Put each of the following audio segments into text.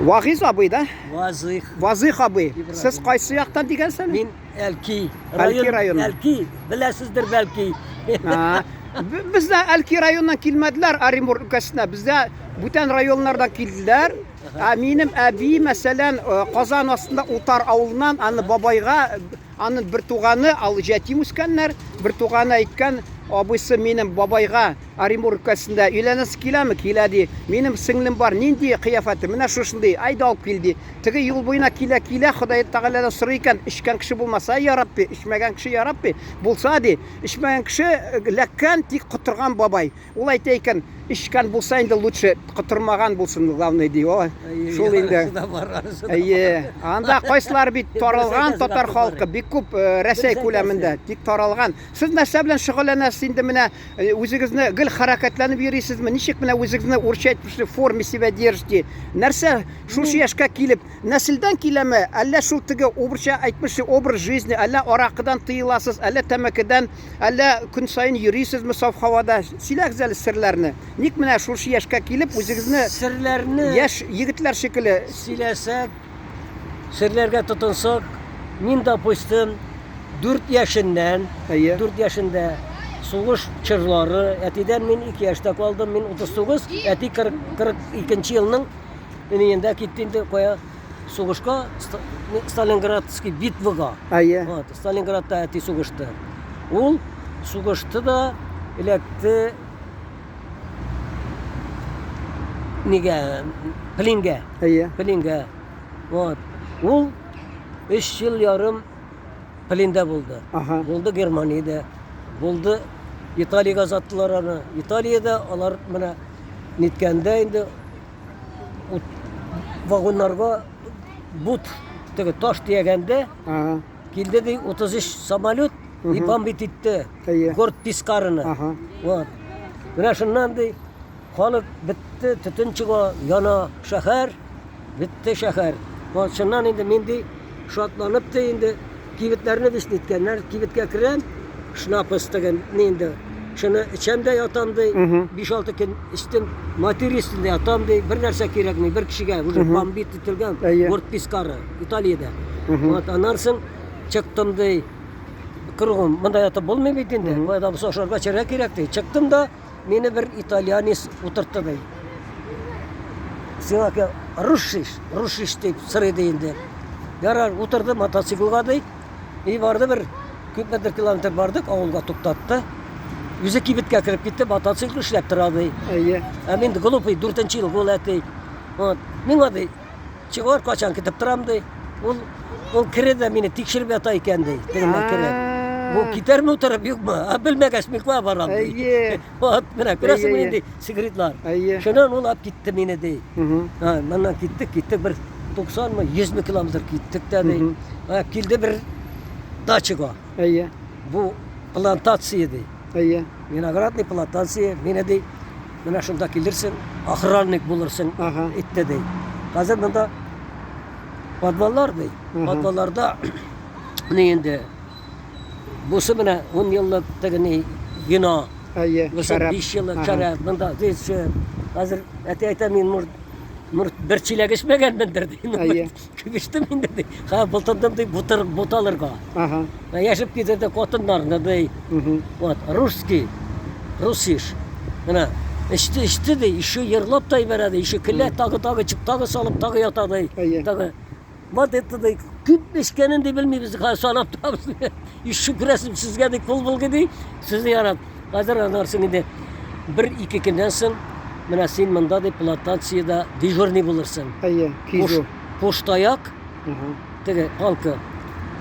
Vagiz abi da. Vazih. Vazih abi. İbrahim. Siz qaysi yoqdan degensiniz? Min Elki. Elki rayonu. Elki. Bilasizdir belki. Ha. Bizde Elki rayonundan kelmediler Arimur ülkesine. Bizde bütün rayonlardan geldiler. Benim abi mesela Kazan aslında Utar avulundan anı babayga anın bir tuğanı alacaktım uskanlar. Bir tuğanı aytkan abisi benim babayga Arimur ülkesinde üyleniz kilemi kiledi. Benim singlim var nindi kıyafeti. Mine şuşunday ayda alıp geldi. Tigi yol boyuna kile Hudayi Teala'dan soruyken işken kişi bulmasa ya Rabbi, işmegen kişi ya Rabbi bulsa di. İşmegen kişi lekkan tik kıtırgan babay. Olay teyken işken bulsa indi lütfen kıtırmagan bulsun glavnay di. O şol indi. Ayy. Anda kayslar bit taralgan Tatar halkı bir kup Resey kuleminde tik taralgan. Siz näse bilen şugullanasiz indi mine özüňizni gil harakatlanıp yürüysizmi? Nişik mine özüňizni urşaytmışly formisi ve держите? Нәрсе şuş yaşka kilip nesilden kileme? Alla şu tigi obrşa aytmışy obr жизни, alla araqdan tıyılasız, alla temekiden, alla gün sayın yürüysizmi saf havada? Sila güzel sirlerini. Nik mine şuş yaşka kilip özüňizni sirlerini yaş yigitler şekilli silesek, sirlerge tutunsak, min допустим 4 yaşından, 4 yaşında soğuş çırları, etiden min 2 yaşta kaldım, min 39, eti 42. yılının ininde gittiğinde koya soğuşka Stalingradski bitvaga. Stalingrad'da eti soğuştu. Ol soğuştu da elekti nige Plinge. Ol 3 yıl yarım Plin'de buldu. Buldu Germanya'da. Buldu İtalya'ya gazattılar onu. İtalya'da onlar bana nitkende indi vagonlarga but taş diyegende kildi de 33 samolyot ipam bititti. Gort piskarını. Buna şundan da halık bitti, tütün çığa yana şehir, bitti şehir. Şundan indi mindi şatlanıp da indi kivitlerini bislitkenler, kivitka kiren şnap istegan neydi? Şunu içemde yatamdı, 5-6 gün içtim, materyalistinde yatamdı, bir narsa kerakmi, bir kişiye, bu bambi tutilgan, gort piskarı, İtalya'da. Anarsın, çıktım da, kırgın, bunda yatıp olmuyor bitinde, bu adam soşarga çerek kerekti. Çıktım da, beni bir İtalyanis oturttu da. Sinaka, Russiş deyip sıraydı indi. Yarar oturdu, motosikliga da, iyi vardı bir, 40 metre kilometre vardık, avulga tuktattı. Yüze kibitke kirip gitti, motosikl işlep turadı. Emin de gulupi, 4. yıl gol etti. Men adı, çıkar kaçan kitip turamdı. Ol kire de beni tikşirip yatayken de, dedim kire. Bu gider mi oturup yok mu? Bilmek esmek var varamdı. Bana kırası mı indi, sigaretler. Şundan ol ap gitti beni de. Bana gittik bir 90 mı 100 kilometre gittik dedi. Kilde bir daçıga. Bu plantasyaydı. Vinogradni plantasiya. Mene de bana şunda gelirsin, ahranlık bulursun. İtte de. Hazır bunda padvallar de. Padvallarda neyinde? Bu sebine 10 yıllık tegini vino. Şarap. 5 yıllık şarap. Bunda hazır eti bir çilek içmegen bendirdi. Kübüştüm indirdi. Bultandım da butalırga. Yaşıp giderdi kotunlarında da. Russiş. İşte de işi yırlap da verdi. İşi kille tağı çıp tağı salıp tağı yatadı. Vat etti de kübüşkenin de bilmiyor bizi sanap tağı. İşi küresim sizge de pul gidi. Sizi yarat. Hazır anarsın indi. 1-2 günden sonra Mena sen manda de plantasyada dejurni bulursun. Poştayak, tege halkı.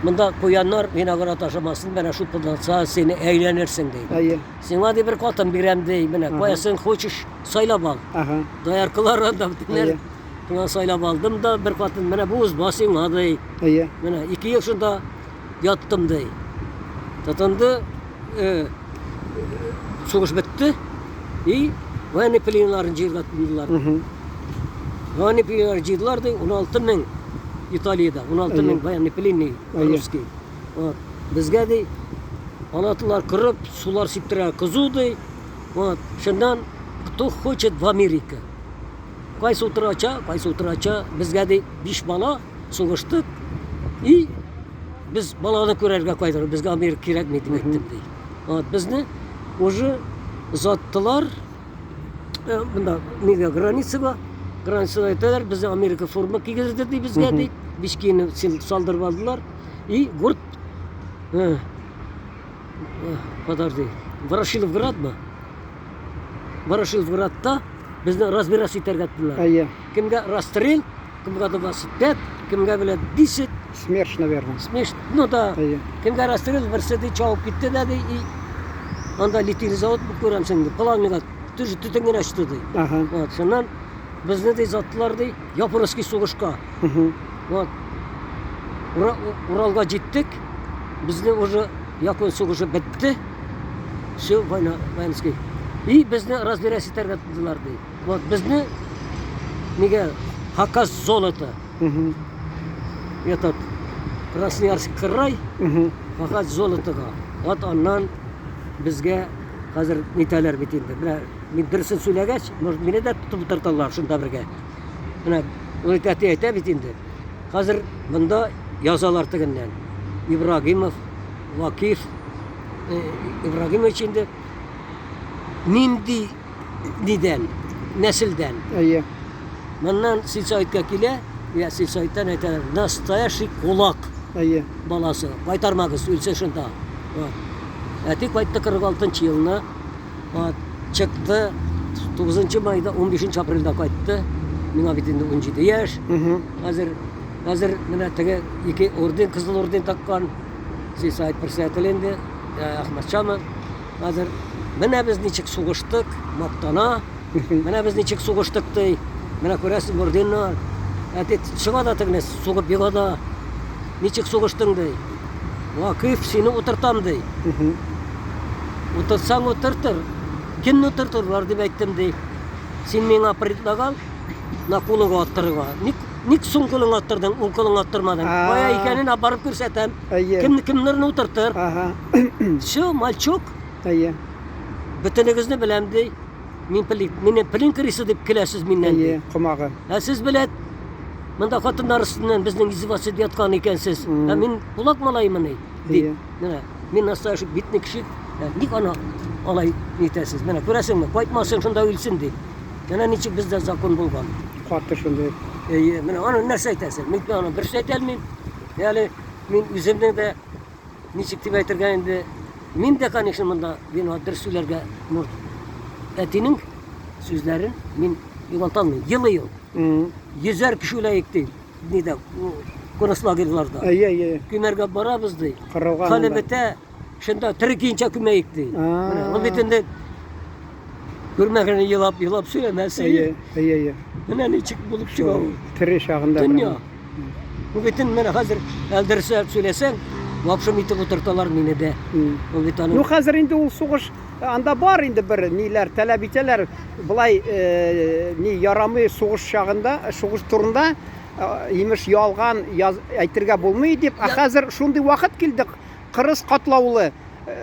Manda koyanlar vinograt aşamasın, bana şu plantasya seni eğlenirsin deyip. Sen hadi bir katın birem deyip, bana koyasın hoşuş saylap al. Dayarkılar da bitiler. Buna saylap aldım da bir katın bana bu uzbasın hadi. Bana 2 yaşında yattım deyip. Tatındı, soğuş bitti. Vani Plinlerin cirgatlılar. Vani Plinlerin cirgatlılar da 16 bin İtalya'da, 16 bin Vani Plinli Ruski. Bizge de anlatılar kırıp sular siptire kızıldı. Şundan kto хочет в Amerika. Kaysı oturaça, bizge de 5 bala soğuştuk. İyi, biz balаны көрәргә кайдыр, безгә Америка кирәкми дип әйттем ди. Вот, безне уже озаттылар. Бunda нигә границага әйтәләр, безне Америка форма кигезде ди безгә ди. Бишкене салдырып алдылар. И гурт подожди. Ворошиловградмы? Ворошиловградта безне разбираться итәргә диттеләр. Әйе. Кемгә расстрел, кемгә 25, кемгә белә 10. Смерш, наверное. Смеш, ну да. Әйе. Кемгә расстрел берсе ди чабып китте дә ди. И анда литейный завод бу күрәмсең ди. Планга түз түтенгән ачты ди. Ага. Вот, шуннан безне ди затлар ди Японский сугышка. Вот. Уралга җиттек. Безне уже Япон сугышы бетте. Все, войнский. И безне разбираться итәргә диделәр ди. Вот, безне нигә Хакас золото. Этот Красноярский край, Хакас золотога. Вот аннан безгә хәзер нитәләр бит инде. Менә мин дөресен сөйләгәч, может мине дә тотып утырталар шунда бергә. Менә ул әйтә бит инде. Хәзер монда язалар тегеннән. Ибрагимов, Вакиф, Ибрагимович инде нинди нидән, нәселдән. Әйе. Моннан сельсоветка килә, я сельсоветтан әйтәләр, настоящий кулак Әйе. баласы. Кайтармагыз, үлсә шунда. Вот. Әти кайтты 46 елына. Вот. Чыкты 9 майда, 15 апрельдә кайтты. Миңа бит инде 17 яшь. Хәзер менә теге 2 орден, кызыл орден таккан. Сельсовет председателенде Ахматчамов. Хәзер менә без ничек сугыштык, мактана. Менә без ничек сугыштык ди. Менә күрәсез орденнар. Әти чыга да тегне сугып егада. Ничек сугыштың ди. Вакыйф сине утыртам ди. Утырсаң утыртыр. Кемне утыртырлар дип әйттем ди. Син миңа предлагал на кулыңа аттырга. Ник соң кулыңа аттырдың, ул кулыңа аттырмадың. Кая икәнен апарып күрсәтәм. Кемнәрне утыртыр? Ага. Всё, мальчук. Әйе. Бөтенегезне беләм ди. Мине плинкерisi дип киләсез миннән ди. Әйе, комагы. Сез беләт, монда хатыннар өстеннән безнең издеваться итеп яткан икәнсез. Мин кулак малаймыни ди. Менә мин настоящий битник кеше. Ник аны алай нитәсез? Менә күрәсеңме? Кайтмасаң шунда үлсен ди. Менә ничек бездә закон булган. Каты шундай. Әйе, менә аны нәрсә әйтәсең? Мин аны бер şey әйтәлмим. Ягъни мин үземнең дә ничек дип әйтергә инде мин дә конечно монда виноват сөйләргә әтинең сүзләрен мин югалталмыйм. Ел. Йөзәр кеше үләйек ди. Нидә? Концлагерларда. Әйе. Күмәргә барабыз ди. Кырылган. Хәле бетә. Шунда тирекинчә күмәйек ди. Менә ул бит инде күрмәгәне елап сөйләмәсен. Әйе. Менә ничек булып чыга ул. Тире шагында. Дөнья. Ул бит менә хәзер әлдерсә сөйләсәң, вообще итеп утырталар мине дә. Ул бит аны. Ну хәзер инде ул сугыш анда бар инде бер ниләр таләп итәләр. Булай ни ярамый сугыш чагында, сугыш турында имеш ялган әйтергә булмый дип. Хәзер шундый вакыт килде. Кырыс катлаулы.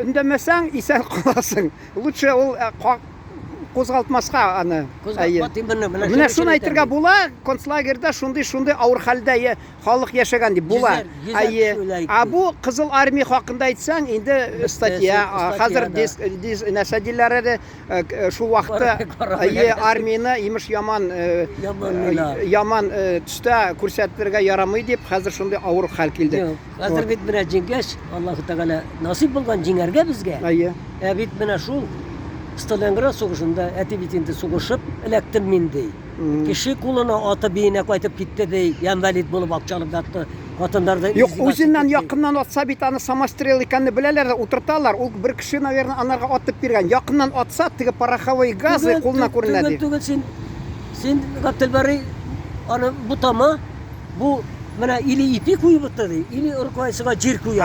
Үндәмәсәң исән каласың. Лучше ул кузгалтмаска аны. Менә шуны әйтергә була, концлагерда шундый авыр хәлдә халык яшәгән дип була. Бу кызыл армия хакында әйтсәң, инде статья хәзер нәсәдиләре шу вакытта армияны имеш яман төстә күрсәтергә ярамый дип, хәзер шундый авыр хәл килде. Хәзер бит менә җиңгәч, Аллаһу Тәгалә насип булган җиңәргә безгә. Бит менә шул Сталинград сугышында әти бит инде сугышып эләктем мин ди. Кеше кулына аты биенә кайтып китте ди. Янвалид булып акчалып ятты. Хатыннарда юк, үзеннән якыннан атса бит аны самострел икәнне беләләр дә утырталар. Ул бер кеше, наверное, анарга атып биргән. Якыннан атса, теге пороховой газы кулына күренә ди. Түгел син Габделбари аны бутама, бу менә или ипи куйып утты ди. Или уркайсыга җир куя.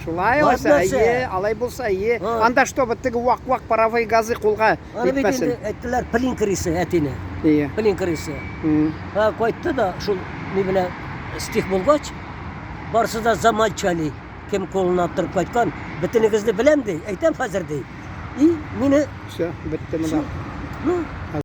Шулай булса, алай булса, анда чтобы теге вак паровой газы кулга җитмәсен. Әйттеләр плинкерisi әтине. Плинкерisi. Кайтты да шул ни белән стих булгач, барсы да заманчали. Кем кулына торып кайткан, бөтенегезне беләм ди. Әйтәм хәзер ди. И мине все, бетте монда. Ну,